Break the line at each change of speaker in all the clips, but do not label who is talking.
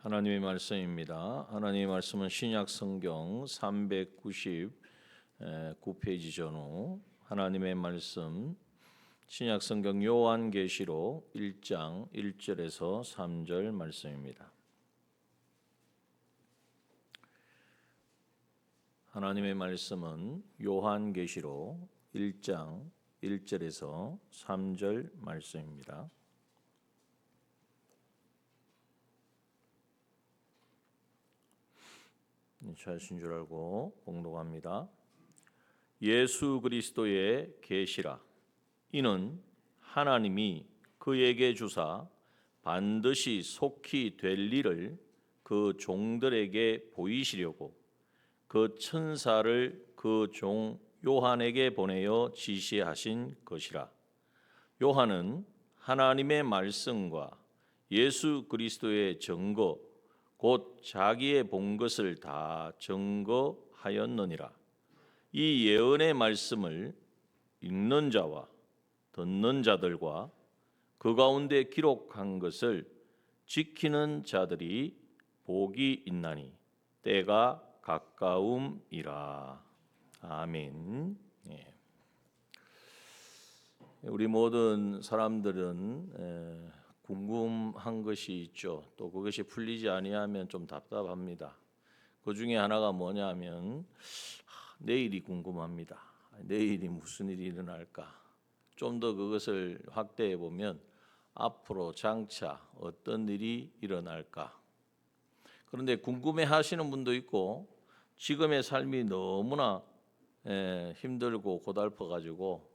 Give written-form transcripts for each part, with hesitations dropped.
하나님의 말씀입니다. 하나님의 말씀은 신약 성경 399페이지 전후 하나님의 말씀 신약 성경 요한계시록 1장 1절에서 3절 말씀입니다. 하나님의 말씀은 요한계시록 1장 1절에서 3절 말씀입니다. 잘하신 줄 알고 봉독합니다. 예수 그리스도의 계시라. 이는 하나님이 그에게 주사 반드시 속히 될 일을 그 종들에게 보이시려고 그 천사를 그 종 요한에게 보내어 지시하신 것이라. 요한은 하나님의 말씀과 예수 그리스도의 증거 곧 자기의 본 것을 다 증거하였느니라. 이 예언의 말씀을 읽는 자와 듣는 자들과 그 가운데 기록한 것을 지키는 자들이 복이 있나니 때가 가까움이라. 아멘. 우리 모든 사람들은 궁금한 것이 있죠. 또 그것이 풀리지 아니하면 좀 답답합니다. 그 중에 하나가 뭐냐면 내일이 궁금합니다. 내일이 무슨 일이 일어날까? 좀 더 그것을 확대해 보면 앞으로 장차 어떤 일이 일어날까? 그런데 궁금해 하시는 분도 있고 지금의 삶이 너무나 힘들고 고달퍼 가지고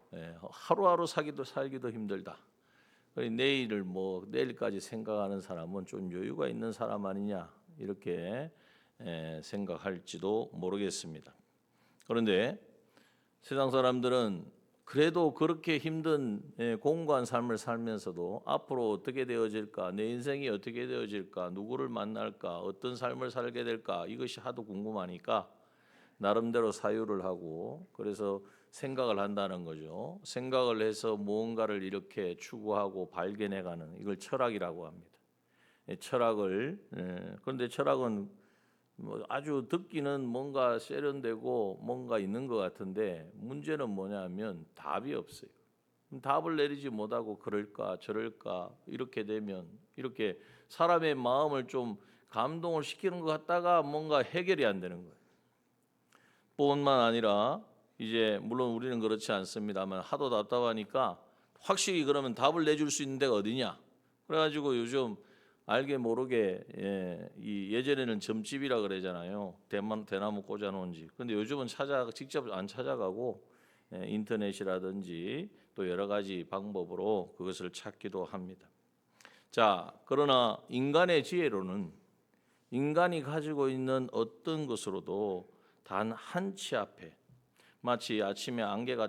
하루하루 살기도 힘들다. 내일까지 생각하는 사람은 좀 여유가 있는 사람 아니냐 이렇게 생각할지도 모르겠습니다. 그런데 세상 사람들은 그래도 그렇게 힘든 공고한 삶을 살면서도 앞으로 어떻게 되어질까, 내 인생이 어떻게 되어질까, 누구를 만날까, 어떤 삶을 살게 될까 이것이 하도 궁금하니까 나름대로 사유를 하고 그래서 생각을 한다는 거죠. 생각을 해서 무언가를 이렇게 추구하고 발견해가는 이걸 철학이라고 합니다. 그런데 철학은 아주 듣기는 뭔가 세련되고 뭔가 있는 것 같은데 문제는 뭐냐면 답이 없어요. 답을 내리지 못하고 그럴까 저럴까 이렇게 되면 이렇게 사람의 마음을 좀 감동을 시키는 것 같다가 뭔가 해결이 안 되는 거예요. 뿐만 아니라 이제 물론 우리는 그렇지 않습니다만 하도 답답하니까 확실히 그러면 답을 내줄 수 있는 데가 어디냐? 그래가지고 요즘 알게 모르게 예전에는 점집이라 그러잖아요. 대나무 꽂아놓은 집. 근데 요즘은 직접 안 찾아가고 인터넷이라든지 또 여러 가지 방법으로 그것을 찾기도 합니다. 자, 그러나 인간의 지혜로는 인간이 가지고 있는 어떤 것으로도 단 한 치 앞에 마치 아침에 안개가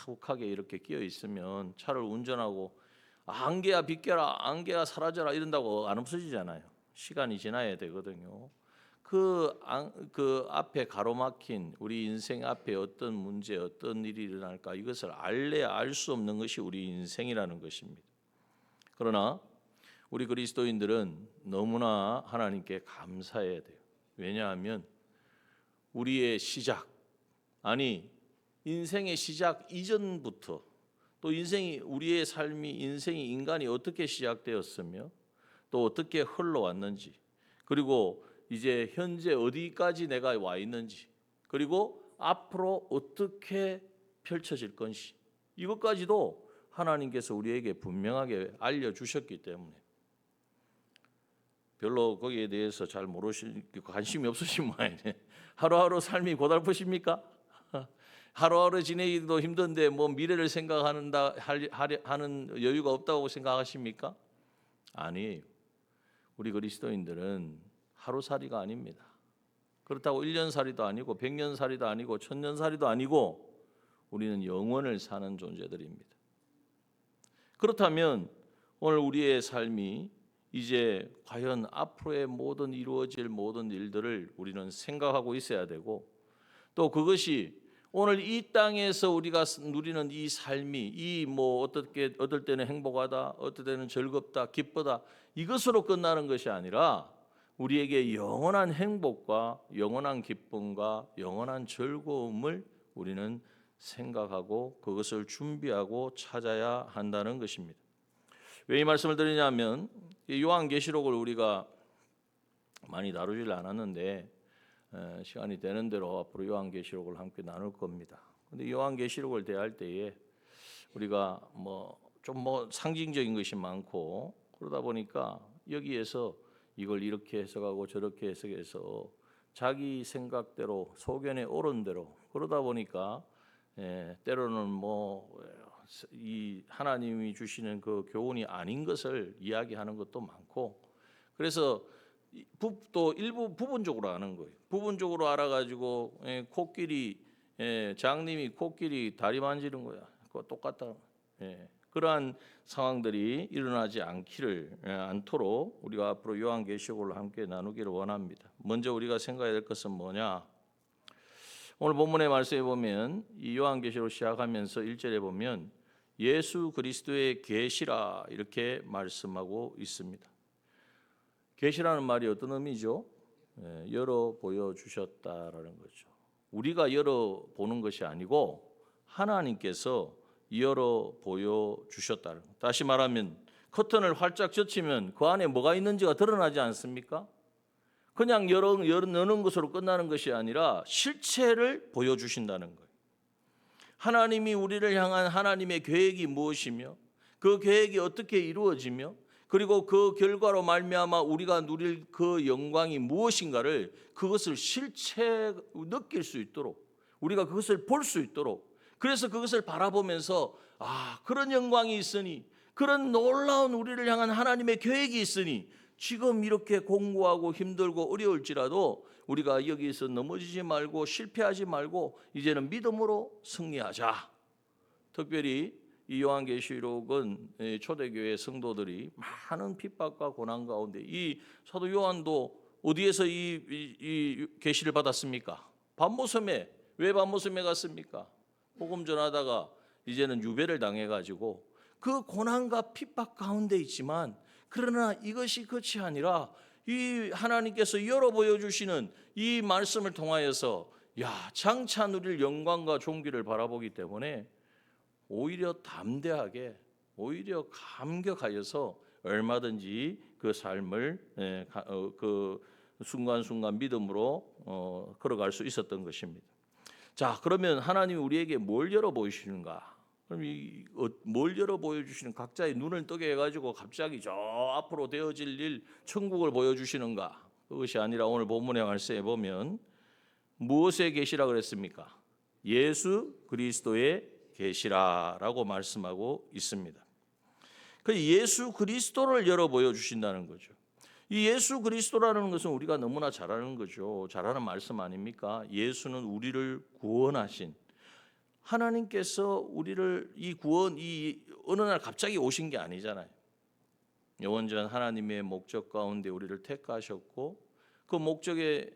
쫙욱하게 이렇게 끼어 있으면 차를 운전하고 안개야 비껴라, 안개가 사라져라 이런다고 안 없어지잖아요. 시간이 지나야 되거든요. 그 앞에 가로막힌 우리 인생 앞에 어떤 문제, 어떤 일이 일어날까 이것을 알래야 알 수 없는 것이 우리 인생이라는 것입니다. 그러나 우리 그리스도인들은 너무나 하나님께 감사해야 돼요. 왜냐하면 우리의 시작, 아니 인생의 시작 이전부터 또 우리의 삶이 인생이 인간이 어떻게 시작되었으며 또 어떻게 흘러왔는지 그리고 이제 현재 어디까지 내가 와 있는지 그리고 앞으로 어떻게 펼쳐질 건지 이것까지도 하나님께서 우리에게 분명하게 알려주셨기 때문에 별로 거기에 대해서 잘 모르시고 관심이 없으신 모양이네. 하루하루 삶이 고달프십니까? 하루하루 지내기도 힘든데 뭐 미래를 생각하는 여유가 없다고 생각하십니까? 아니에요. 우리 그리스도인들은 하루살이가 아닙니다. 그렇다고 1년살이도 아니고 100년살이도 아니고 1000년살이도 아니고 우리는 영원을 사는 존재들입니다. 그렇다면 오늘 우리의 삶이 이제 과연 앞으로의 이루어질 모든 일들을 우리는 생각하고 있어야 되고 또 그것이 오늘 이 땅에서 우리가 누리는 이 삶이 어떨 때는 행복하다, 어떨 때는 즐겁다, 기쁘다 이것으로 끝나는 것이 아니라 우리에게 영원한 행복과 영원한 기쁨과 영원한 즐거움을 우리는 생각하고 그것을 준비하고 찾아야 한다는 것입니다. 왜 이 말씀을 드리냐면 요한계시록을 우리가 많이 다루질 않았는데 시간이 되는 대로 앞으로 요한계시록을 함께 나눌 겁니다. 근데 요한계시록을 대할 때에 우리가 좀 상징적인 것이 많고 그러다 보니까 여기에서 이걸 이렇게 해석하고 저렇게 해석해서 자기 생각대로 소견에 옳은 대로 그러다 보니까 때로는 이 하나님이 주시는 그 교훈이 아닌 것을 이야기하는 것도 많고 그래서 또 일부 부분적으로 아는 거예요. 부분적으로 알아가지고 코끼리 장님이 코끼리 다리 만지는 거야. 그거 똑같다. 그러한 상황들이 일어나지 않도록 우리가 앞으로 요한계시록을 함께 나누기를 원합니다. 먼저 우리가 생각해야 될 것은 뭐냐? 오늘 본문의 말씀에 보면 이 요한계시록 시작하면서 1절에 보면 예수 그리스도의 계시라 이렇게 말씀하고 있습니다. 계시라는 말이 어떤 의미죠? 열어 보여주셨다라는 거죠. 우리가 열어 보는 것이 아니고 하나님께서 열어 보여주셨다는 것. 다시 말하면 커튼을 활짝 젖히면 그 안에 뭐가 있는지가 드러나지 않습니까? 그냥 여는 것으로 끝나는 것이 아니라 실체를 보여주신다는 거예요. 하나님이 우리를 향한 하나님의 계획이 무엇이며 그 계획이 어떻게 이루어지며 그리고 그 결과로 말미암아 우리가 누릴 그 영광이 무엇인가를 그것을 실체 느낄 수 있도록 우리가 그것을 볼 수 있도록 그래서 그것을 바라보면서 그런 영광이 있으니 그런 놀라운 우리를 향한 하나님의 계획이 있으니 지금 이렇게 공고하고 힘들고 어려울지라도 우리가 여기서 넘어지지 말고 실패하지 말고 이제는 믿음으로 승리하자. 특별히 이 요한계시록은 초대교회 성도들이 많은 핍박과 고난 가운데 이 사도 요한도 어디에서 이 계시를 받았습니까? 밤모섬에. 왜 밤모섬에 갔습니까? 복음 전하다가 이제는 유배를 당해가지고 그 고난과 핍박 가운데 있지만 그러나 이것이 끝이 아니라 이 하나님께서 열어 보여주시는 이 말씀을 통하여서 장차 누릴 영광과 존귀를 바라보기 때문에 오히려 담대하게 오히려 감격하여서 얼마든지 그 삶을 그 순간순간 믿음으로 걸어갈 수 있었던 것입니다. 자, 그러면 하나님이 우리에게 뭘 열어 보이시는가? 그럼 뭘 열어 보여주시는 각자의 눈을 뜨게 해가지고 갑자기 저 앞으로 되어질 일 천국을 보여주시는가? 그것이 아니라 오늘 본문의 말씀에 보면 무엇의 계시라 그랬습니까? 예수 그리스도의 계시라라고 말씀하고 있습니다. 그 예수 그리스도를 열어 보여주신다는 거죠. 이 예수 그리스도라는 것은 우리가 너무나 잘 아는 거죠. 잘 아는 말씀 아닙니까? 예수는 우리를 구원하신 하나님께서 우리를 이 어느 날 갑자기 오신 게 아니잖아요. 영원전 하나님의 목적 가운데 우리를 택하셨고 그 목적은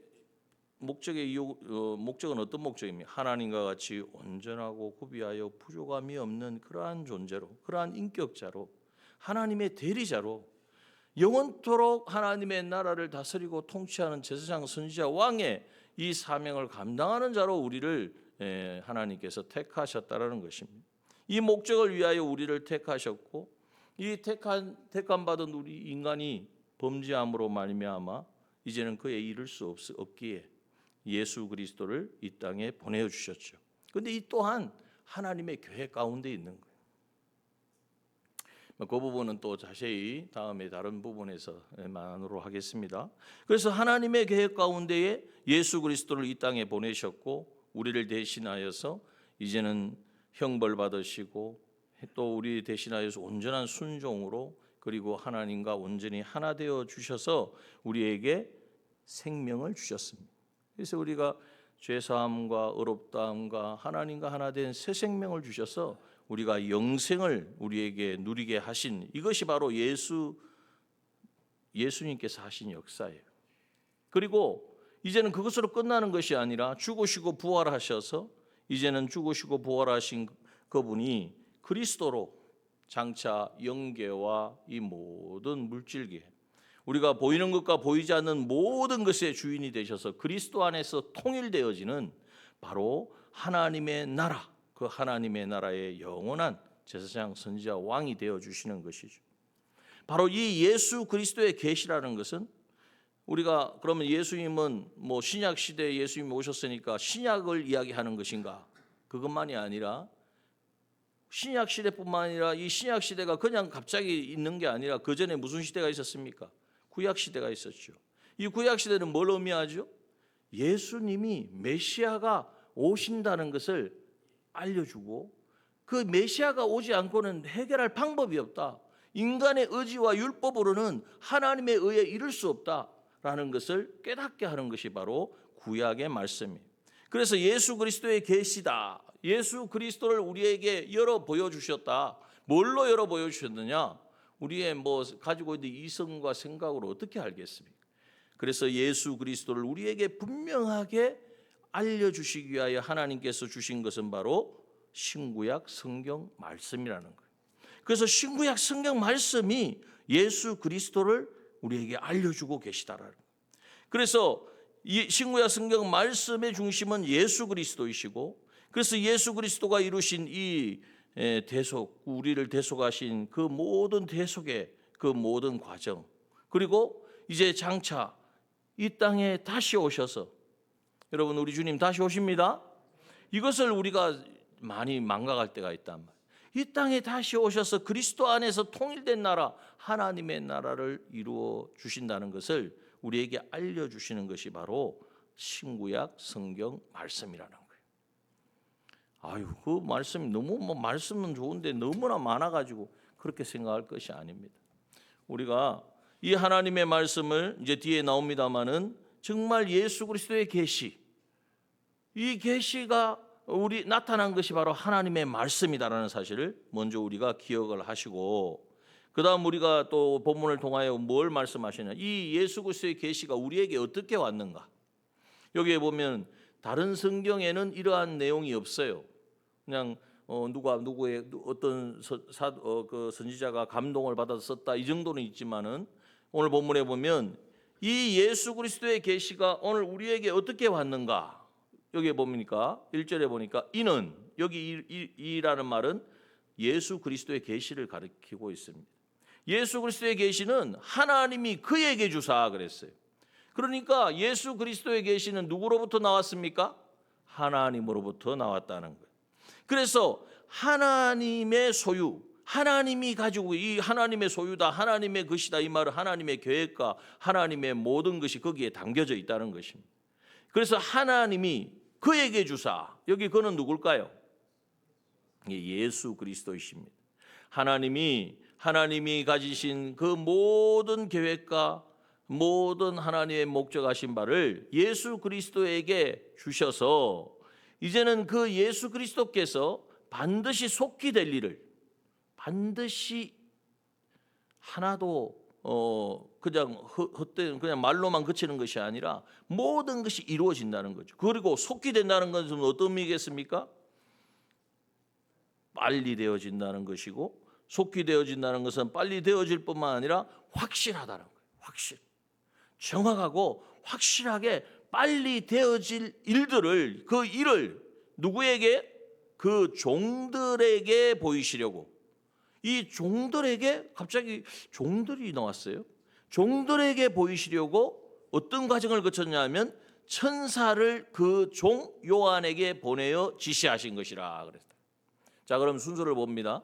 어떤 목적입니까? 하나님과 같이 온전하고 구비하여 부족함이 없는 그러한 존재로, 그러한 인격자로, 하나님의 대리자로 영원토록 하나님의 나라를 다스리고 통치하는 제사장, 선지자, 왕의 이 사명을 감당하는 자로 우리를 하나님께서 택하셨다라는 것입니다. 이 목적을 위하여 우리를 택하셨고 이 택함 받은 우리 인간이 범죄함으로 말미암아 이제는 그에 이를 수 없기에 예수 그리스도를 이 땅에 보내어 주셨죠. 그런데 이 또한 하나님의 계획 가운데 있는 거예요. 그 부분은 또 자세히 다음에 다른 부분에서 나누도록 하겠습니다. 그래서 하나님의 계획 가운데에 예수 그리스도를 이 땅에 보내셨고 우리를 대신하여서 이제는 형벌 받으시고 또 우리 대신하여서 온전한 순종으로 그리고 하나님과 온전히 하나 되어 주셔서 우리에게 생명을 주셨습니다. 그래서 우리가 죄사함과 의롭다함과 하나님과 하나 된 새 생명을 주셔서 우리가 영생을 우리에게 누리게 하신 이것이 바로 예수님께서 하신 역사예요. 그리고 이제는 그것으로 끝나는 것이 아니라 죽으시고 부활하셔서 이제는 죽으시고 부활하신 그분이 그리스도로 장차 영계와 이 모든 물질계 우리가 보이는 것과 보이지 않는 모든 것의 주인이 되셔서 그리스도 안에서 통일되어지는 바로 하나님의 나라, 그 하나님의 나라의 영원한 제사장, 선지자, 왕이 되어 주시는 것이죠. 바로 이 예수 그리스도의 계시라는 것은 우리가 그러면 예수님은 뭐 신약 시대에 예수님이 오셨으니까 신약을 이야기하는 것인가? 그것만이 아니라 신약 시대뿐만 아니라 이 신약 시대가 그냥 갑자기 있는 게 아니라 그 전에 무슨 시대가 있었습니까? 구약 시대가 있었죠. 이 구약 시대는 뭘 의미하죠? 예수님이 메시아가 오신다는 것을 알려주고 그 메시아가 오지 않고는 해결할 방법이 없다. 인간의 의지와 율법으로는 하나님의 의에 이를 수 없다라는 것을 깨닫게 하는 것이 바로 구약의 말씀이에요. 그래서 예수 그리스도의 계시다. 예수 그리스도를 우리에게 열어 보여주셨다. 뭘로 열어 보여주셨느냐? 우리의 가지고 있는 이성과 생각으로 어떻게 알겠습니까? 그래서 예수 그리스도를 우리에게 분명하게 알려주시기 위하여 하나님께서 주신 것은 바로 신구약 성경 말씀이라는 거예요. 그래서 신구약 성경 말씀이 예수 그리스도를 우리에게 알려주고 계시다라는 거예요. 그래서 이 신구약 성경 말씀의 중심은 예수 그리스도이시고, 그래서 예수 그리스도가 이루신 이 대속, 우리를 대속하신 그 모든 대속의 그 모든 과정, 그리고 이제 장차 이 땅에 다시 오셔서, 여러분 우리 주님 다시 오십니다. 이것을 우리가 많이 망각할 때가 있단 말이에요. 이 땅에 다시 오셔서 그리스도 안에서 통일된 나라, 하나님의 나라를 이루어 주신다는 것을 우리에게 알려주시는 것이 바로 신구약 성경 말씀이라는 거예요. 아유, 그 말씀이 너무 말씀은 좋은데 너무나 많아가지고 그렇게 생각할 것이 아닙니다. 우리가 이 하나님의 말씀을 이제 뒤에 나옵니다마는 정말 예수 그리스도의 계시, 이 계시가 우리 나타난 것이 바로 하나님의 말씀이다라는 사실을 먼저 우리가 기억을 하시고, 그다음 우리가 또 본문을 통하여 뭘 말씀하시냐? 이 예수 그리스도의 계시가 우리에게 어떻게 왔는가? 여기에 보면 다른 성경에는 이러한 내용이 없어요. 그냥 누구의 어떤 그 선지자가 감동을 받아서 썼다 이 정도는 있지만은 오늘 본문에 보면 이 예수 그리스도의 계시가 오늘 우리에게 어떻게 왔는가? 여기에 보니까 1절에 보니까 이는, 여기 이라는 말은 예수 그리스도의 계시를 가리키고 있습니다. 예수 그리스도의 계시는 하나님이 그에게 주사 그랬어요. 그러니까 예수 그리스도의 계시는 누구로부터 나왔습니까? 하나님으로부터 나왔다는 거예요. 그래서 하나님의 소유, 하나님이 가지고 이 하나님의 소유다, 하나님의 것이다, 이 말은 하나님의 계획과 하나님의 모든 것이 거기에 담겨져 있다는 것입니다. 그래서 하나님이 그에게 주사, 여기 그는 누굴까요? 예수 그리스도이십니다. 하나님이 가지신 그 모든 계획과 모든 하나님의 목적하신 바를 예수 그리스도에게 주셔서 이제는 그 예수 그리스도께서 반드시 속히 될 일을, 반드시 하나도 그냥 헛된 그냥 말로만 그치는 것이 아니라 모든 것이 이루어진다는 거죠. 그리고 속히 된다는 것은 어떤 의미겠습니까? 빨리 되어진다는 것이고, 속히 되어진다는 것은 빨리 되어질 뿐만 아니라 확실하다는 거예요. 확실, 정확하고 확실하게 빨리 되어질 일들을, 그 일을 누구에게? 그 종들에게 보이시려고. 이 종들에게, 갑자기 종들이 나왔어요. 종들에게 보이시려고 어떤 과정을 거쳤냐면 천사를 그 종 요한에게 보내어 지시하신 것이라 그랬어요. 자, 그럼 순서를 봅니다.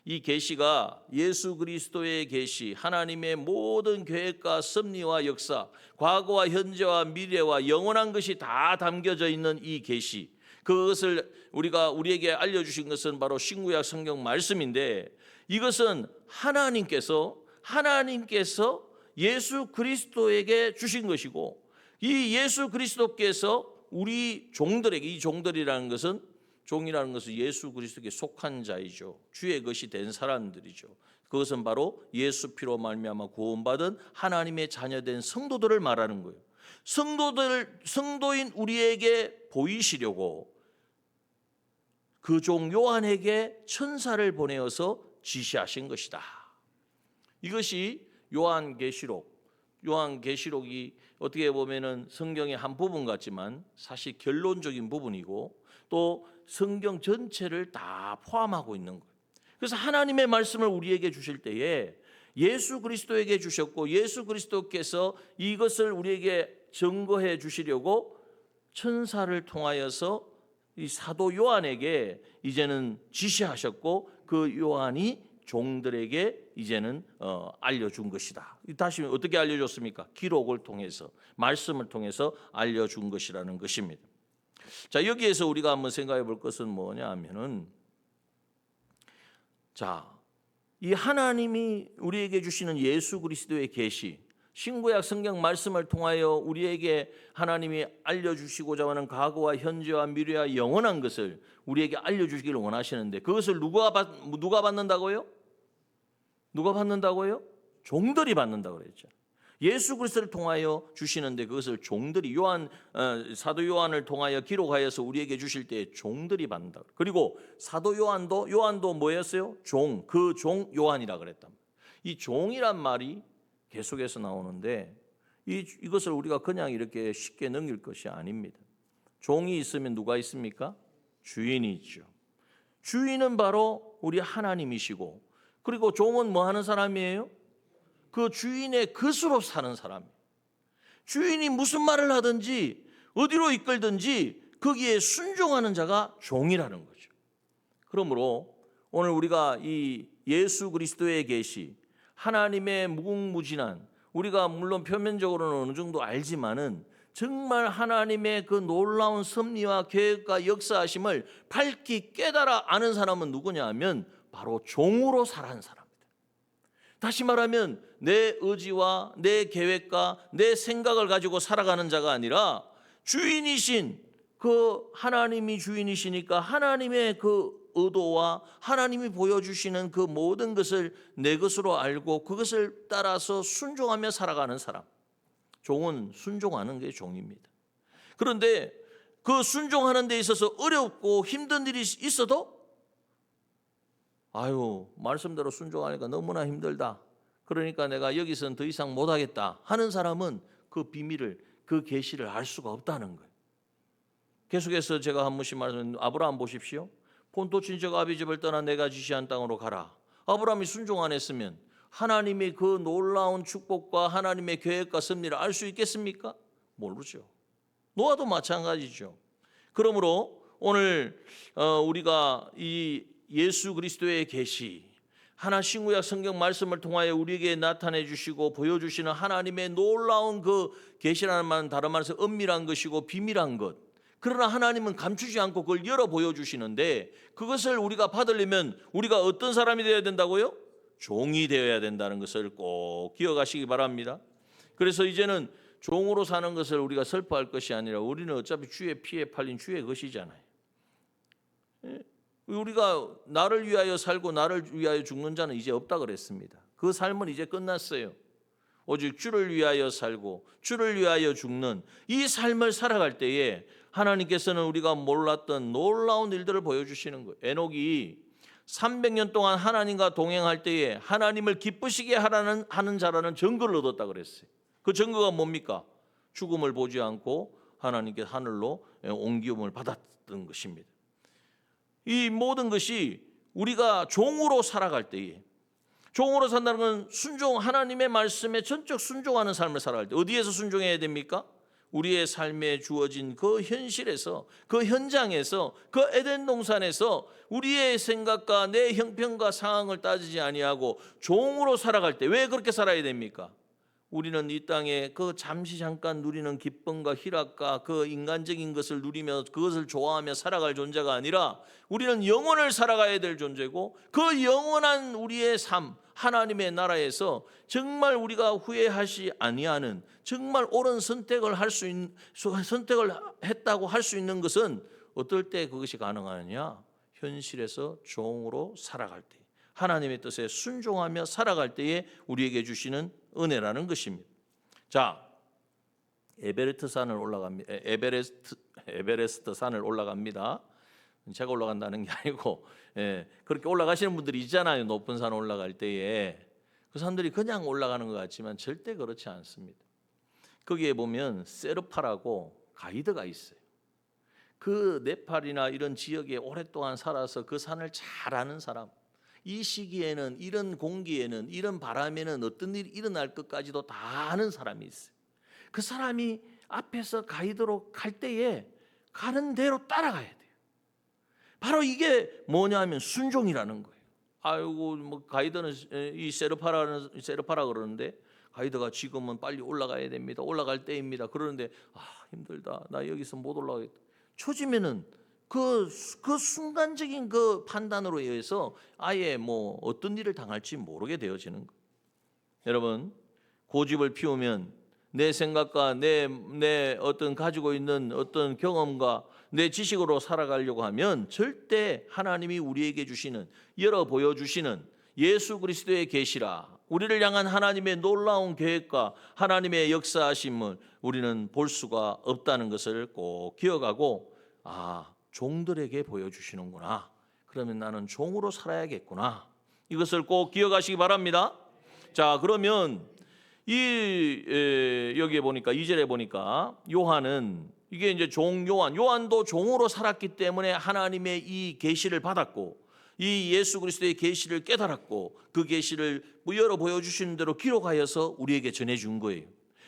이 계시가 예수 그리스도의 계시, 하나님의 모든 계획과 섭리와 역사, 과거와 현재와 미래와 영원한 것이 다 담겨져 있는 이 계시, 그것을 우리에게 알려주신 것은 바로 신구약 성경 말씀인데, 이것은 하나님께서 예수 그리스도에게 주신 것이고, 이 예수 그리스도께서 우리 종들에게, 이 종들이라는 것은, 종이라는 것은 예수 그리스도께 속한 자이죠. 주의 것이 된 사람들이죠. 그것은 바로 예수 피로 말미암아 구원받은 하나님의 자녀된 성도들을 말하는 거예요. 성도인 우리에게 보이시려고 그 종 요한에게 천사를 보내어서 지시하신 것이다. 이것이 요한계시록 요한계시록이 어떻게 보면은 성경의 한 부분 같지만 사실 결론적인 부분이고 또 성경 전체를 다 포함하고 있는 거예요. 그래서 하나님의 말씀을 우리에게 주실 때에 예수 그리스도에게 주셨고 예수 그리스도께서 이것을 우리에게 증거해 주시려고 천사를 통하여서 이 사도 요한에게 이제는 지시하셨고 그 요한이 종들에게 이제는 알려준 것이다. 다시 어떻게 알려줬습니까? 기록을 통해서 말씀을 통해서 알려준 것이라는 것입니다. 자, 여기에서 우리가 한번 생각해 볼 것은 뭐냐 하면은 자, 이 하나님이 우리에게 주시는 예수 그리스도의 계시, 신구약 성경 말씀을 통하여 우리에게 하나님이 알려주시고자 하는 과거와 현재와 미래와 영원한 것을 우리에게 알려주시기를 원하시는데 그것을 누가 받는다고요? 누가 받는다고요? 종들이 받는다고 그랬죠. 예수 그리스도를 통하여 주시는데 그것을 종들이 사도 요한을 통하여 기록하여서 우리에게 주실 때 종들이 받는다. 그리고 사도 요한도 뭐였어요? 그 종 요한이라 그랬단 말이에요. 이 종이란 말이 계속해서 나오는데 이것을 우리가 그냥 이렇게 쉽게 넘길 것이 아닙니다. 종이 있으면 누가 있습니까? 주인이 있죠. 주인은 바로 우리 하나님이시고 그리고 종은 뭐 하는 사람이에요? 그 주인의 것으로 사는 사람이에요. 주인이 무슨 말을 하든지 어디로 이끌든지 거기에 순종하는 자가 종이라는 거죠. 그러므로 오늘 우리가 이 예수 그리스도의 계시, 하나님의 무궁무진한, 우리가 물론 표면적으로는 어느 정도 알지만은 정말 하나님의 그 놀라운 섭리와 계획과 역사하심을 밝히 깨달아 아는 사람은 누구냐 하면 바로 종으로 살아가는 사람입니다. 다시 말하면 내 의지와 내 계획과 내 생각을 가지고 살아가는 자가 아니라 주인이신 그 하나님이 주인이시니까 하나님의 그 의도와 하나님이 보여주시는 그 모든 것을 내 것으로 알고 그것을 따라서 순종하며 살아가는 사람. 종은 순종하는 게 종입니다. 그런데 그 순종하는 데 있어서 어렵고 힘든 일이 있어도 말씀대로 순종하니까 너무나 힘들다. 그러니까 내가 여기서는 더 이상 못하겠다 하는 사람은 그 비밀을, 그 계시를 알 수가 없다는 거예요. 계속해서 제가 한 번씩 말하는 아브라함 보십시오. 본토 친척 아비 집을 떠나 내가 지시한 땅으로 가라. 아브라함이 순종 안 했으면 하나님의 그 놀라운 축복과 하나님의 계획과 섭리를 알 수 있겠습니까? 모르죠. 노아도 마찬가지죠. 그러므로 오늘 우리가 이 예수 그리스도의 계시, 하나 신구약 성경 말씀을 통하여 우리에게 나타내 주시고 보여주시는 하나님의 놀라운 그 계시라는 말은 다른 말해서 은밀한 것이고 비밀한 것. 그러나 하나님은 감추지 않고 그걸 열어 보여주시는데 그것을 우리가 받으려면 우리가 어떤 사람이 되어야 된다고요? 종이 되어야 된다는 것을 꼭 기억하시기 바랍니다. 그래서 이제는 종으로 사는 것을 우리가 슬퍼할 것이 아니라 우리는 어차피 주의 피에 팔린 주의 것이잖아요. 우리가 나를 위하여 살고 나를 위하여 죽는 자는 이제 없다 그랬습니다. 그 삶은 이제 끝났어요. 오직 주를 위하여 살고 주를 위하여 죽는 이 삶을 살아갈 때에 하나님께서는 우리가 몰랐던 놀라운 일들을 보여주시는 거예요. 에녹이 300년 동안 하나님과 동행할 때에 하나님을 기쁘시게 하는 자라는 증거를 얻었다 그랬어요. 그 증거가 뭡니까? 죽음을 보지 않고 하나님께 하늘로 옮김을 받았던 것입니다. 이 모든 것이 우리가 종으로 살아갈 때에, 종으로 산다는 건 하나님의 말씀에 전적 순종하는 삶을 살아갈 때 어디에서 순종해야 됩니까? 우리의 삶에 주어진 그 현실에서, 그 현장에서, 그 에덴 동산에서 우리의 생각과 내 형편과 상황을 따지지 아니하고 종으로 살아갈 때 왜 그렇게 살아야 됩니까? 우리는 이 땅에 그 잠시 잠깐 누리는 기쁨과 희락과 그 인간적인 것을 누리며 그것을 좋아하며 살아갈 존재가 아니라 우리는 영원을 살아가야 될 존재고 그 영원한 우리의 삶, 하나님의 나라에서 정말 우리가 후회하지 아니하는 정말 옳은 선택을 했다고 할 수 있는 것은 어떨 때 그것이 가능하느냐? 현실에서 종으로 살아갈 때, 하나님의 뜻에 순종하며 살아갈 때에 우리에게 주시는 은혜라는 것입니다. 자, 에베레스트 산을 올라갑니다. 제가 올라간다는 게 아니고 그렇게 올라가시는 분들이 있잖아요. 높은 산 올라갈 때에 그 사람들이 그냥 올라가는 것 같지만 절대 그렇지 않습니다. 거기에 보면 세르파라고 가이드가 있어요. 그 네팔이나 이런 지역에 오랫동안 살아서 그 산을 잘 아는 사람, 이 시기에는 이런 공기에는 이런 바람에는 어떤 일이 일어날 것까지도 다 아는 사람이 있어요. 그 사람이 앞에서 가이드로 갈 때에 가는 대로 따라가야 돼요. 바로 이게 뭐냐면 순종이라는 거예요. 아이고 뭐 가이드는 이 세르파라 그러는데 가이드가 지금은 빨리 올라가야 됩니다. 올라갈 때입니다. 그러는데 힘들다. 나 여기서 못 올라가겠다. 초지면은 그 순간적인 그 판단으로 의해서 아예 뭐 어떤 일을 당할지 모르게 되어지는 거예요. 여러분, 고집을 피우면 내 생각과 내 어떤 가지고 있는 어떤 경험과 내 지식으로 살아가려고 하면 절대 하나님이 우리에게 주시는, 열어 보여주시는 예수 그리스도의 계시라, 우리를 향한 하나님의 놀라운 계획과 하나님의 역사하심을 우리는 볼 수가 없다는 것을 꼭 기억하고, 종들에게 보여주시는구나. 그러면 나는 종으로 살아야겠구나. 이것을 꼭 기억하시기 바랍니다. 자, 그러면 여기에 보니까 2절에 보니까 요한은 이게 이제 요한도 종으로 살았기 때문에 하나님의 이 계시를 받았고 이 예수 그리스도의 계시를 깨달았고 그 계시를 열어 보여주시는 대로 기록하여서 우리에게 전해준 거예요.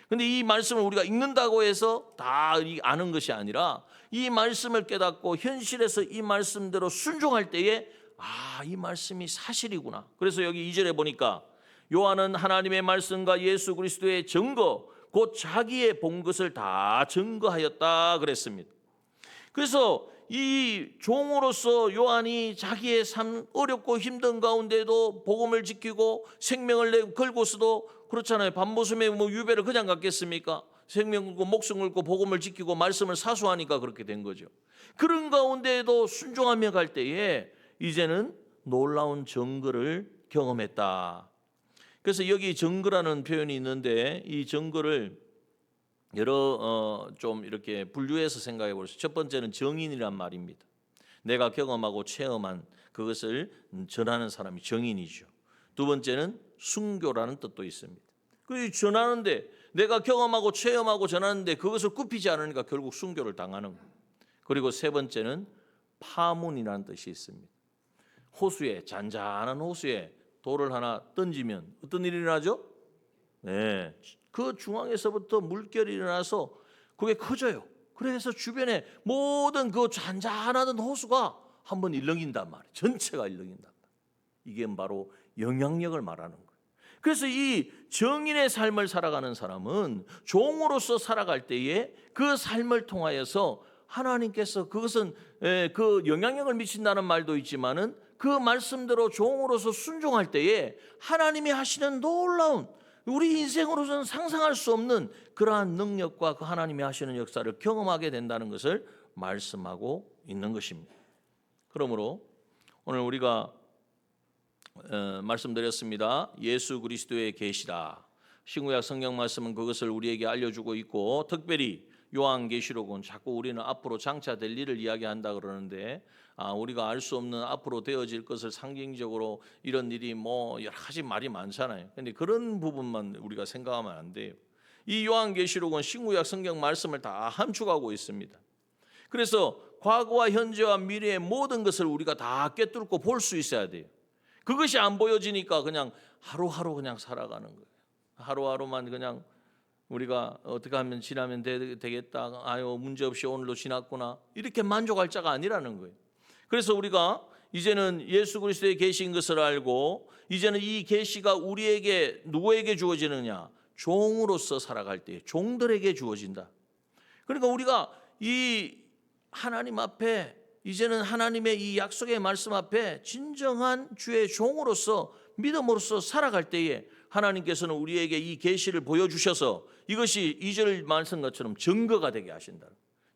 근데 이 말씀을 우리가 읽는다고 해서 다 아는 것이 아니라 이 말씀을 깨닫고 현실에서 이 말씀대로 순종할 때에 이 말씀이 사실이구나. 그래서 여기 2절에 보니까 요한은 하나님의 말씀과 예수 그리스도의 증거, 곧 자기의 본 것을 다 증거하였다 그랬습니다. 그래서 이 종으로서 요한이 자기의 삶 어렵고 힘든 가운데도 복음을 지키고 생명을 걸고서도 그렇잖아요. 밤모섬에 뭐 유배를 그냥 갔겠습니까? 생명 걸고 목숨 걸고 복음을 지키고 말씀을 사수하니까 그렇게 된 거죠. 그런 가운데에도 순종하며 갈 때에 이제는 놀라운 증거를 경험했다. 그래서 여기 증거라는 표현이 있는데 이 증거를 여러 좀 이렇게 분류해서 생각해 보세요. 첫 번째는 정인이란 말입니다. 내가 경험하고 체험한 그것을 전하는 사람이 정인이죠. 두 번째는 순교라는 뜻도 있습니다. 그 전하는데 내가 경험하고 체험하고 전하는데 그것을 굽히지 않으니까 결국 순교를 당하는 거예요. 그리고 세 번째는 파문이라는 뜻이 있습니다. 호수에, 잔잔한 호수에 돌을 하나 던지면 어떤 일이 일어나죠? 네, 그 중앙에서부터 물결이 일어나서 그게 커져요. 그래서 주변에 모든 그 잔잔하던 호수가 한번 일렁인단 말이에요. 전체가 일렁인단 말이에요. 이게 바로 영향력을 말하는 거예요. 그래서 이 정인의 삶을 살아가는 사람은 종으로서 살아갈 때에 그 삶을 통하여서 하나님께서 그것은 그 영향력을 미친다는 말도 있지만은 그 말씀대로 종으로서 순종할 때에 하나님이 하시는 놀라운 우리 인생으로서는 상상할 수 없는 그러한 능력과 그 하나님이 하시는 역사를 경험하게 된다는 것을 말씀하고 있는 것입니다. 그러므로 오늘 우리가 말씀드렸습니다. 예수 그리스도의 계시라. 신구약 성경 말씀은 그것을 우리에게 알려주고 있고 특별히 요한계시록은 자꾸 우리는 앞으로 장차될 일을 이야기한다 그러는데 우리가 알 수 없는 앞으로 되어질 것을 상징적으로 이런 일이 뭐 여러 가지 말이 많잖아요. 그런데 그런 부분만 우리가 생각하면 안 돼요. 이 요한계시록은 신구약 성경 말씀을 다 함축하고 있습니다. 그래서 과거와 현재와 미래의 모든 것을 우리가 다 꿰뚫고 볼 수 있어야 돼요. 그것이 안 보여지니까 그냥 하루하루 그냥 살아가는 거예요. 하루하루만 그냥 우리가 어떻게 하면 지나면 되겠다. 문제없이 오늘도 지났구나. 이렇게 만족할 자가 아니라는 거예요. 그래서 우리가 이제는 예수 그리스도의 계시인 것을 알고 이제는 이 계시가 우리에게 누구에게 주어지느냐? 종으로서 살아갈 때 종들에게 주어진다. 그러니까 우리가 이 하나님 앞에 이제는 하나님의 이 약속의 말씀 앞에 진정한 주의 종으로서 믿음으로써 살아갈 때에 하나님께서는 우리에게 이 계시를 보여주셔서 이것이 2절 말씀 것처럼 증거가 되게 하신다.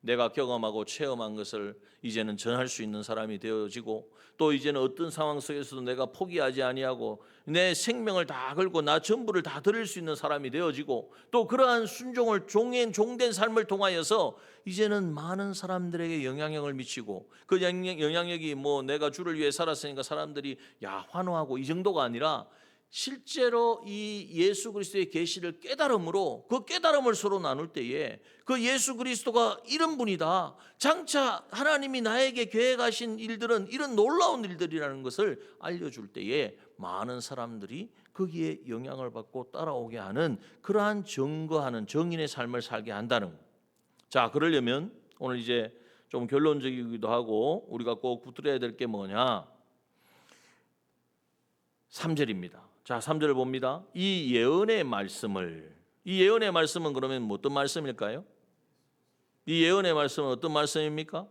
내가 경험하고 체험한 것을 이제는 전할 수 있는 사람이 되어지고 또 이제는 어떤 상황 속에서도 내가 포기하지 아니하고 내 생명을 다 걸고 나 전부를 다 드릴 수 있는 사람이 되어지고 또 그러한 순종을 종된 삶을 통하여서 이제는 많은 사람들에게 영향력을 미치고 그 영향력이 뭐 내가 주를 위해 살았으니까 사람들이 야 환호하고 이 정도가 아니라 실제로 이 예수 그리스도의 계시를 깨달음으로 그 깨달음을 서로 나눌 때에 그 예수 그리스도가 이런 분이다. 장차 하나님이 나에게 계획하신 일들은 이런 놀라운 일들이라는 것을 알려줄 때에 많은 사람들이 거기에 영향을 받고 따라오게 하는 그러한 증거하는 정인의 삶을 살게 한다는 것. 자, 그러려면 오늘 이제 좀 결론적이기도 하고 우리가 꼭 붙들어야 될 게 뭐냐? 3절입니다. 자, 3절을 봅니다. 이 예언의 말씀은 그러면 어떤 말씀일까요? 이 예언의 말씀은 어떤 말씀입니까?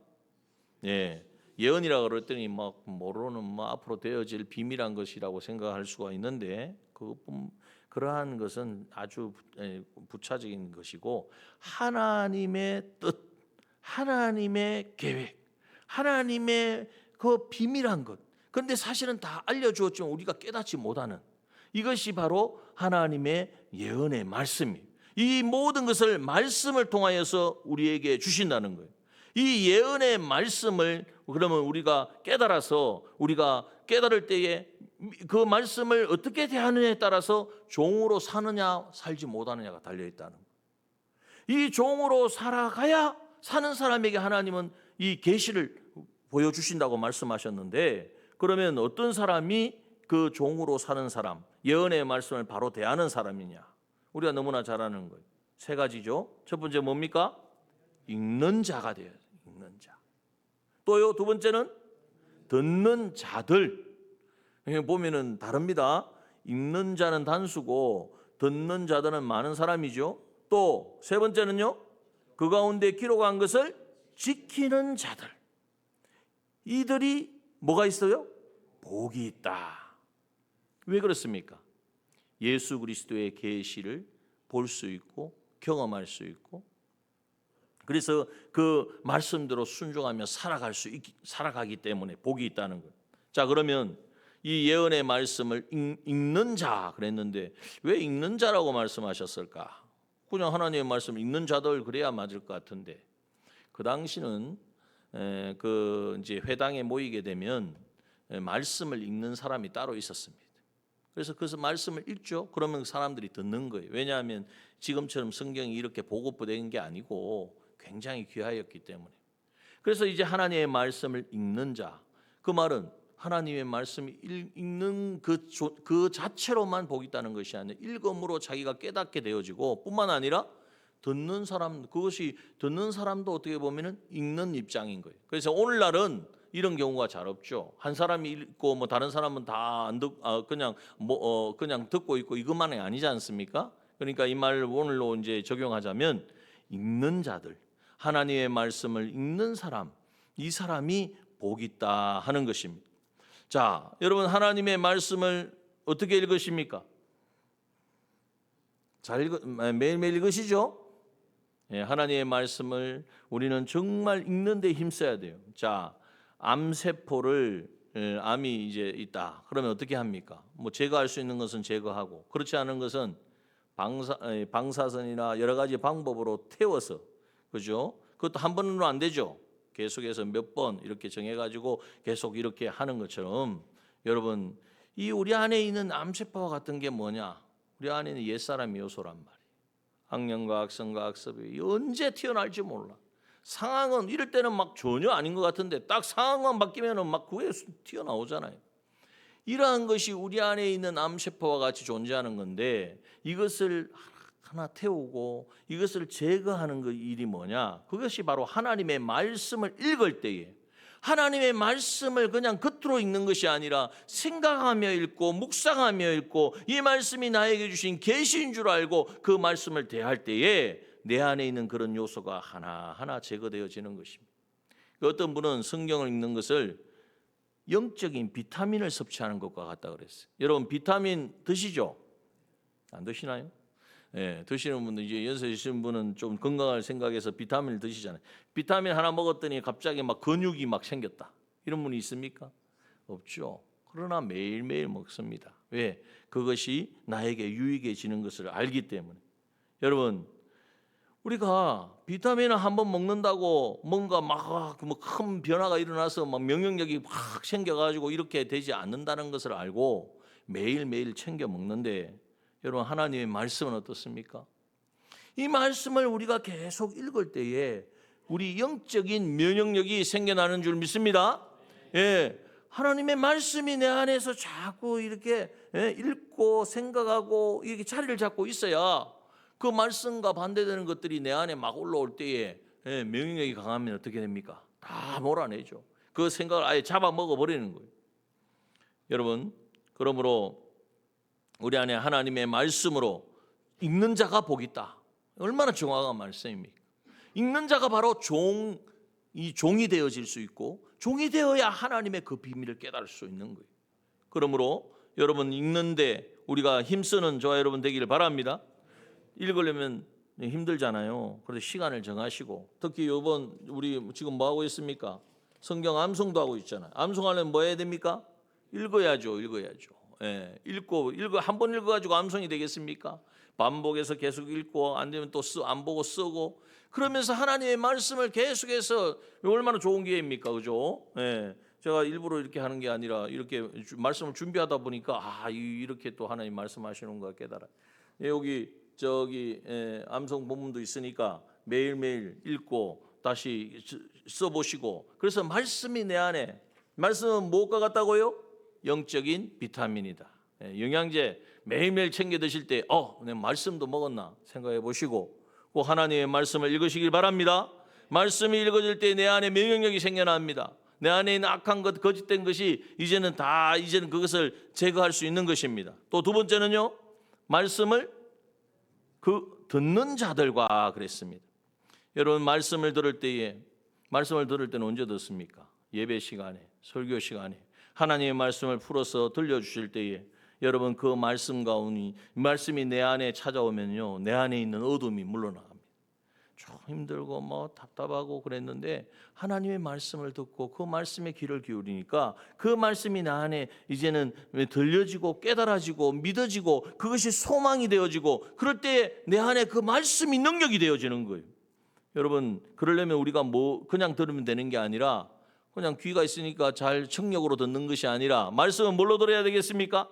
예, 예언이라 그랬더니 막 모르는 앞으로 되어질 비밀한 것이라고 생각할 수가 있는데 그러한 것은 아주 부차적인 것이고 하나님의 뜻, 하나님의 계획, 하나님의 그 비밀한 것. 그런데 사실은 다 알려주었지만 우리가 깨닫지 못하는 이것이 바로 하나님의 예언의 말씀이에요. 이 모든 것을 말씀을 통하여서 우리에게 주신다는 거예요. 이 예언의 말씀을 그러면 우리가 깨달아서 우리가 깨달을 때에 그 말씀을 어떻게 대하느냐에 따라서 종으로 사느냐 살지 못하느냐가 달려있다는 거예요. 이 종으로 살아가야 사는 사람에게 하나님은 이 계시를 보여주신다고 말씀하셨는데 그러면 어떤 사람이 그 종으로 사는 사람, 예언의 말씀을 바로 대하는 사람이냐? 우리가 너무나 잘 아는 거예요. 세 가지죠. 첫 번째 뭡니까? 읽는 자가 되어야 돼요. 읽는 자. 또요, 두 번째는 듣는 자들. 보면은 다릅니다. 읽는 자는 단수고 듣는 자들은 많은 사람이죠. 또 세 번째는요, 그 가운데 기록한 것을 지키는 자들. 이들이 뭐가 있어요? 복이 있다. 왜 그렇습니까? 예수 그리스도의 계시를 볼 수 있고 경험할 수 있고 그래서 그 말씀대로 순종하며 살아가기 때문에 복이 있다는 거예요. 자, 그러면 이 예언의 말씀을 읽는 자 그랬는데 왜 읽는 자라고 말씀하셨을까? 그냥 하나님의 말씀을 읽는 자들 그래야 맞을 것 같은데 그 당시는 그 이제 회당에 모이게 되면 말씀을 읽는 사람이 따로 있었습니다. 그래서 그 말씀을 읽죠. 그러면 사람들이 듣는 거예요. 왜냐하면 지금처럼 성경이 이렇게 보급된 게 아니고 굉장히 귀하였기 때문에. 그래서 이제 하나님의 말씀을 읽는 자, 그 말은 하나님의 말씀을 읽는 그 자체로만 복이 있다는 것이 아니라 읽음으로 자기가 깨닫게 되어지고 뿐만 아니라 듣는 사람, 그것이 듣는 사람도 어떻게 보면은 읽는 입장인 거예요. 그래서 오늘날은 이런 경우가 잘 없죠. 한 사람이 읽고 뭐 다른 사람은 다 안 듣, 그냥 듣고 있고 이것만이 아니지 않습니까? 그러니까 이 말을 오늘로 이제 적용하자면 읽는 자들, 하나님의 말씀을 읽는 사람, 이 사람이 복이 있다 하는 것입니다. 자, 여러분 하나님의 말씀을 어떻게 읽으십니까? 매일매일 읽으시죠? 예, 하나님의 말씀을 우리는 정말 읽는 데 힘써야 돼요. 자, 암세포를 암이 이제 있다. 그러면 어떻게 합니까? 뭐 제거할 수 있는 것은 제거하고 그렇지 않은 것은 방사선이나 여러 가지 방법으로 태워서 그죠? 그것도 한 번으로 안 되죠. 계속해서 몇 번 이렇게 정해가지고 계속 이렇게 하는 것처럼 여러분 이 우리 안에 있는 암세포와 같은 게 뭐냐? 우리 안에 있는 옛사람 요소란 말이에요. 악령과 악성과 악습이 언제 튀어나올지 몰라. 상황은 이럴 때는 막 전혀 아닌 것 같은데 딱 상황만 바뀌면은 막 그게 튀어나오잖아요. 이러한 것이 우리 안에 있는 암세포와 같이 존재하는 건데 이것을 하나 태우고 이것을 제거하는 그 일이 뭐냐? 그것이 바로 하나님의 말씀을 읽을 때에 하나님의 말씀을 그냥 겉으로 읽는 것이 아니라 생각하며 읽고 묵상하며 읽고 이 말씀이 나에게 주신 계시인 줄 알고 그 말씀을 대할 때에 내 안에 있는 그런 요소가 하나하나 제거되어지는 것입니다. 어떤 분은 성경을 읽는 것을 영적인 비타민을 섭취하는 것과 같다 그랬어요. 여러분 비타민 드시죠? 안 드시나요? 예, 드시는 분들 이제 연세 드시는 분은 좀 건강할 생각해서 비타민을 드시잖아요. 비타민 하나 먹었더니 갑자기 막 근육이 막 생겼다. 이런 분이 있습니까? 없죠. 그러나 매일매일 먹습니다. 왜? 그것이 나에게 유익해지는 것을 알기 때문에. 여러분 우리가 비타민을 한번 먹는다고 뭔가 막 큰 변화가 일어나서 막 면역력이 확 생겨가지고 이렇게 되지 않는다는 것을 알고 매일매일 챙겨 먹는데 여러분 하나님의 말씀은 어떻습니까? 이 말씀을 우리가 계속 읽을 때에 우리 영적인 면역력이 생겨나는 줄 믿습니다. 예, 하나님의 말씀이 내 안에서 자꾸 이렇게 읽고 생각하고 이렇게 자리를 잡고 있어야 그 말씀과 반대되는 것들이 내 안에 막 올라올 때에 면역력이 강하면 어떻게 됩니까? 다 몰아내죠. 그 생각을 아예 잡아먹어 버리는 거예요. 여러분, 그러므로 우리 안에 하나님의 말씀으로 읽는 자가 복이 있다. 얼마나 정확한 말씀입니까? 읽는 자가 바로 이 종이 되어질 수 있고 종이 되어야 하나님의 그 비밀을 깨달을 수 있는 거예요. 그러므로 여러분 읽는데 우리가 힘쓰는 저와 여러분 되기를 바랍니다. 읽으려면 힘들잖아요. 그래서 시간을 정하시고 특히 이번 우리 지금 뭐 하고 있습니까? 성경 암송도 하고 있잖아요. 암송하려면 뭐 해야 됩니까? 읽어야죠. 예, 읽고 한 번 읽어가지고 암송이 되겠습니까? 반복해서 계속 읽고 안 되면 또 안 보고 쓰고 그러면서 하나님의 말씀을 계속해서 얼마나 좋은 기회입니까, 그죠? 예, 제가 일부러 이렇게 하는 게 아니라 이렇게 말씀을 준비하다 보니까 이렇게 또 하나님 말씀하시는 거 깨달아. 여기 암송 본문도 있으니까 매일매일 읽고 다시 써보시고 그래서 말씀이 내 안에 말씀은 무엇과 같다고요? 영적인 비타민이다. 영양제 매일매일 챙겨 드실 때 내 말씀도 먹었나 생각해 보시고 꼭 하나님의 말씀을 읽으시길 바랍니다. 말씀이 읽어질 때 내 안에 면역력이 생겨납니다. 내 안에 있는 악한 것, 거짓된 것이 이제는 그것을 제거할 수 있는 것입니다. 또 두 번째는요, 말씀을 듣는 자들과 그랬습니다. 여러분 말씀을 들을 때는 언제 듣습니까? 예배 시간에, 설교 시간에 하나님의 말씀을 풀어서 들려주실 때에 여러분 그 말씀이 내 안에 찾아오면요 내 안에 있는 어둠이 물러나갑니다. 좀 힘들고 뭐 답답하고 그랬는데 하나님의 말씀을 듣고 그 말씀에 귀를 기울이니까 그 말씀이 내 안에 이제는 들려지고 깨달아지고 믿어지고 그것이 소망이 되어지고 그럴 때 내 안에 그 말씀이 능력이 되어지는 거예요. 여러분 그러려면 우리가 그냥 들으면 되는 게 아니라 그냥 귀가 있으니까 잘 청력으로 듣는 것이 아니라 말씀은 뭘로 들어야 되겠습니까?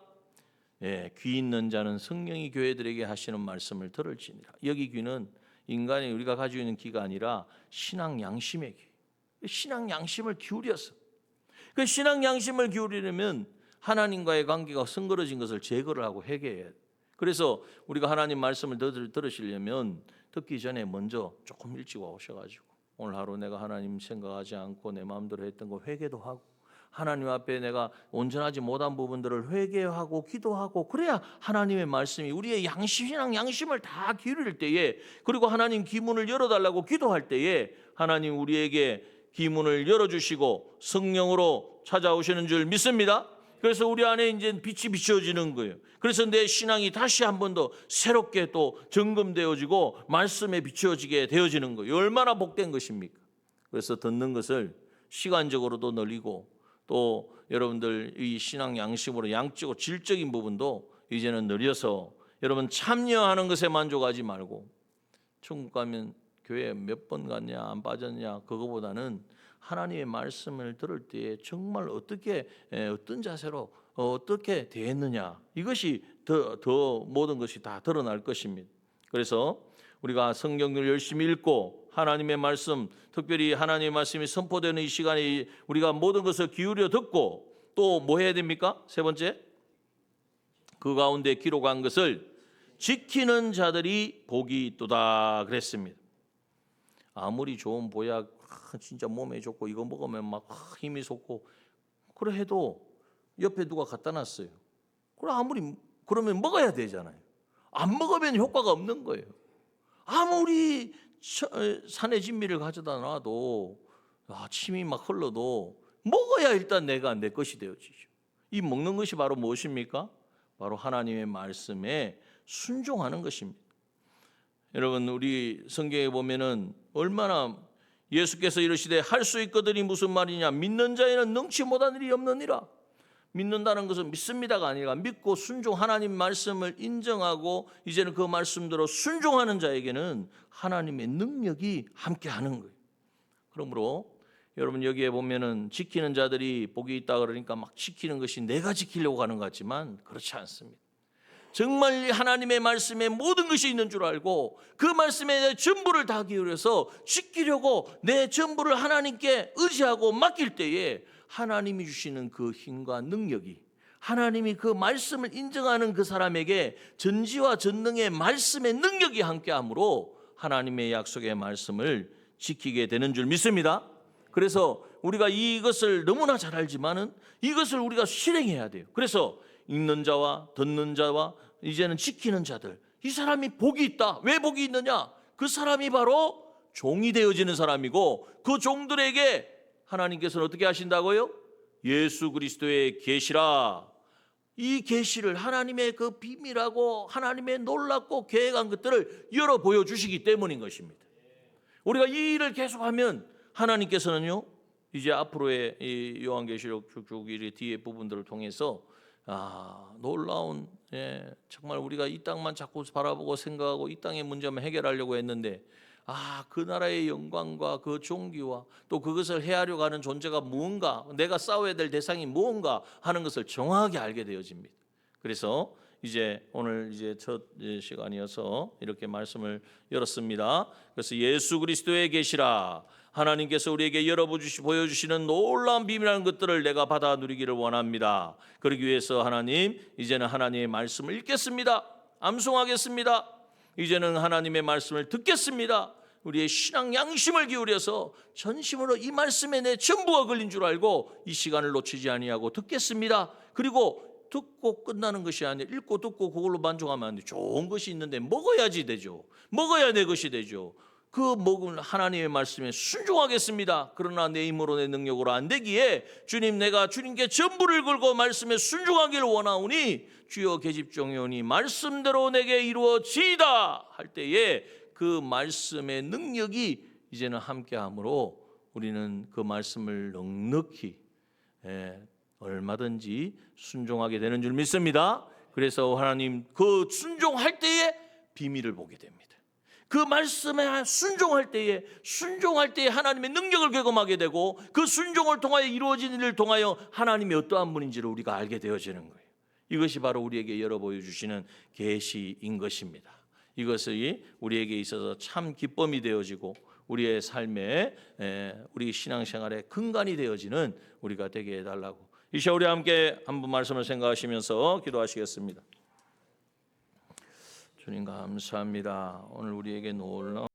예, 귀 있는 자는 성령이 교회들에게 하시는 말씀을 들을지니라. 여기 귀는 인간이 우리가 가지고 있는 귀가 아니라 신앙 양심의 귀. 신앙 양심을 기울여서 그 신앙 양심을 기울이려면 하나님과의 관계가 성그러진 것을 제거를 하고 회개해야 돼. 그래서 우리가 하나님 말씀을 들으시려면 듣기 전에 먼저 조금 일찍 오셔가지고 오늘 하루 내가 하나님 생각하지 않고 내 마음대로 했던 거 회개도 하고 하나님 앞에 내가 온전하지 못한 부분들을 회개하고 기도하고 그래야 하나님의 말씀이 우리의 신앙 양심을 다 기울일 때에 그리고 하나님 기문을 열어달라고 기도할 때에 하나님 우리에게 기문을 열어주시고 성령으로 찾아오시는 줄 믿습니다. 그래서 우리 안에 이제 빛이 비춰지는 거예요. 그래서 내 신앙이 다시 한 번 더 새롭게 또 점검되어지고 말씀에 비춰지게 되어지는 거예요. 얼마나 복된 것입니까? 그래서 듣는 것을 시간적으로도 늘리고 또 여러분들 이 신앙 양심으로 양적으로 질적인 부분도 이제는 늘려서 여러분 참여하는 것에 만족하지 말고 천국 가면 교회 몇 번 갔냐 안 빠졌냐 그거보다는 하나님의 말씀을 들을 때 정말 어떤 자세로 어떻게 대했느냐 이것이 더 모든 것이 다 드러날 것입니다. 그래서 우리가 성경을 열심히 읽고 하나님의 말씀 특별히 하나님의 말씀이 선포되는 이 시간에 우리가 모든 것을 기울여 듣고 또 뭐 해야 됩니까? 세 번째 그 가운데 기록한 것을 지키는 자들이 복이 있도다 그랬습니다. 아무리 좋은 보약 진짜 몸에 좋고 이거 먹으면 막 힘이 솟고 그래 해도 옆에 누가 갖다 놨어요. 그러면 먹어야 되잖아요. 안 먹으면 효과가 없는 거예요. 아무리 산의 진미를 가져다 놔도 침이 막 흘러도 먹어야 일단 내 것이 되어지죠. 이 먹는 것이 바로 무엇입니까? 바로 하나님의 말씀에 순종하는 것입니다. 여러분 우리 성경에 보면은 얼마나 예수께서 이르시되 할 수 있거든이 무슨 말이냐 믿는 자에는 능치 못한 일이 없느니라. 믿는다는 것은 믿습니다가 아니라 믿고 하나님 말씀을 인정하고 이제는 그 말씀대로 순종하는 자에게는 하나님의 능력이 함께하는 거예요. 그러므로 여러분 여기에 보면은 지키는 자들이 복이 있다 그러니까 막 지키는 것이 내가 지키려고 하는 것 같지만 그렇지 않습니다. 정말 하나님의 말씀에 모든 것이 있는 줄 알고 그 말씀에 내 전부를 다 기울여서 지키려고 내 전부를 하나님께 의지하고 맡길 때에 하나님이 주시는 그 힘과 능력이, 하나님이 그 말씀을 인정하는 그 사람에게 전지와 전능의 말씀의 능력이 함께하므로 하나님의 약속의 말씀을 지키게 되는 줄 믿습니다. 그래서 우리가 이것을 너무나 잘 알지만은 이것을 우리가 실행해야 돼요. 그래서 읽는 자와 듣는 자와 이제는 지키는 자들, 이 사람이 복이 있다. 왜 복이 있느냐? 그 사람이 바로 종이 되어지는 사람이고 그 종들에게 하나님께서는 어떻게 하신다고요? 예수 그리스도의 계시라. 이 계시를 하나님의 그 비밀하고 하나님의 놀랍고 계획한 것들을 열어 보여주시기 때문인 것입니다. 우리가 이 일을 계속하면 하나님께서는요, 이제 앞으로의 이 요한계시록 쭉 뒤에 부분들을 통해서 놀라운, 정말 우리가 이 땅만 자꾸 바라보고 생각하고 이 땅의 문제만 해결하려고 했는데 그 나라의 영광과 그 존귀와 또 그것을 헤아려고 하는 존재가 무언가, 내가 싸워야 될 대상이 무언가 하는 것을 정확하게 알게 되어집니다. 그래서 이제 오늘 이제 첫 시간이어서 이렇게 말씀을 열었습니다. 그래서 예수 그리스도의 계시라, 하나님께서 우리에게 보여주시는 놀라운 비밀하는 것들을 내가 받아 누리기를 원합니다. 그러기 위해서 하나님, 이제는 하나님의 말씀을 읽겠습니다. 암송하겠습니다. 이제는 하나님의 말씀을 듣겠습니다. 우리의 신앙 양심을 기울여서 전심으로 이 말씀에 내 전부가 걸린 줄 알고 이 시간을 놓치지 아니하고 듣겠습니다. 그리고 듣고 끝나는 것이 아니라 읽고 듣고 그걸로 만족하면 안 돼요. 좋은 것이 있는데 먹어야지 되죠. 먹어야 내 것이 되죠. 그 먹은 하나님의 말씀에 순종하겠습니다. 그러나 내 힘으로 내 능력으로 안 되기에 주님, 내가 주님께 전부를 걸고 말씀에 순종하기를 원하오니 주여 계집종이오니 말씀대로 내게 이루어지이다 할 때에 그 말씀의 능력이 이제는 함께하므로 우리는 그 말씀을 넉넉히 얼마든지 순종하게 되는 줄 믿습니다. 그래서 하나님 그 순종할 때에 비밀을 보게 됩니다. 그 말씀에 순종할 때에 하나님의 능력을 경험하게 되고 그 순종을 통하여 이루어진 일을 통하여 하나님이 어떠한 분인지를 우리가 알게 되어지는 거예요. 이것이 바로 우리에게 열어 보여주시는 계시인 것입니다. 이것이 우리에게 있어서 참 기쁨이 되어지고 우리의 삶에, 우리 신앙생활의 근간이 되어지는 우리가 되게 해달라고. 이 시간 우리 함께 한번 말씀을 생각하시면서 기도하시겠습니다. 주님 감사합니다. 오늘 우리에게 놀라운